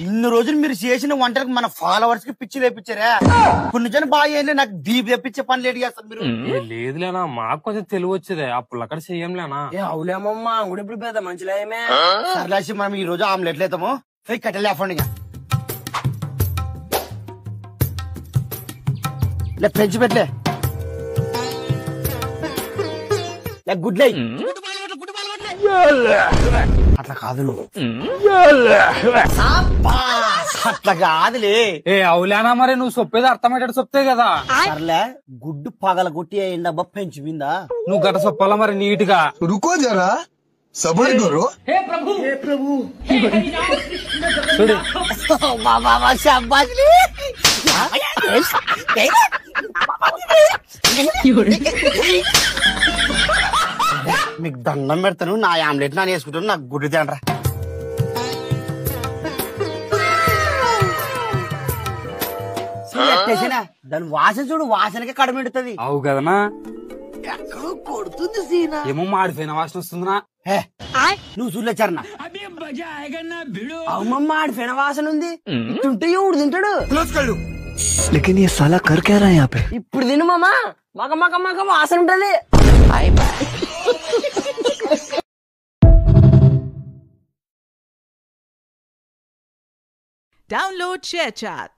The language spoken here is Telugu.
ఇన్ని రోజులు మీరు చేసిన వంటలకు మన ఫాలోవర్స్ కి పిచ్చి లేపించారా? ఇప్పుడు నిజాన్ని బాగా నాకు దీప్ తెప్పించే పని లేట్ చేస్తారు మీరు. లేదులేనా, మాకు కొంచెం తెలివి వచ్చేదే, అప్పుడు అక్కడ చెయ్యంలేనా. అవులేమమ్మా అంగుడు ఇప్పుడు పెద్ద మంచిలేమే. సర్లేసి మనం ఈ రోజు ఆమ్లెట్లు వేద్దాము. కట్టెలు లేపండి పెంచి పెట్టలే గుడ్లే. అట్లా కాదు అట్లా కాదులే. అవులేనా, మరి నువ్వు చెప్పేది అర్థమయ్యేటట్టు చెప్తే కదా. సర్లే గుడ్డు పగల కొట్టి ఎండబ్బా పెంచిపోయిందా? నువ్వు గట్ట చెప్పాలా మరి నీట్ గా. రుకో జరా సబర్ కరో. హే ప్రభు చూడు బాబా శాబాష్లీ. మీకు దండం పెడతాను, నా ఆమ్లెట్ నాని వేసుకుంటాను, నాకు గుడ్డు తినరా. దాని వాసన చూడు, వాసనకే కడమెడుతుంది. అవు కదనా, ఎక్కడో కొడుతుంది సీనా. ఏమో మాడిపోయిన వాసన వస్తుందినా. నువ్వు చూడలేచారనా? అమ్మమ్మ ఆడి ఫెన వాసన ఉంది. తింటే ఎవడు తింటాడు? लेकिन ये साला कर क्या रहा है यहाँ पे? ఇప్పుడు తిను మామా, మగ మగ మగ వాసన ఉంటది. Download ShareChat.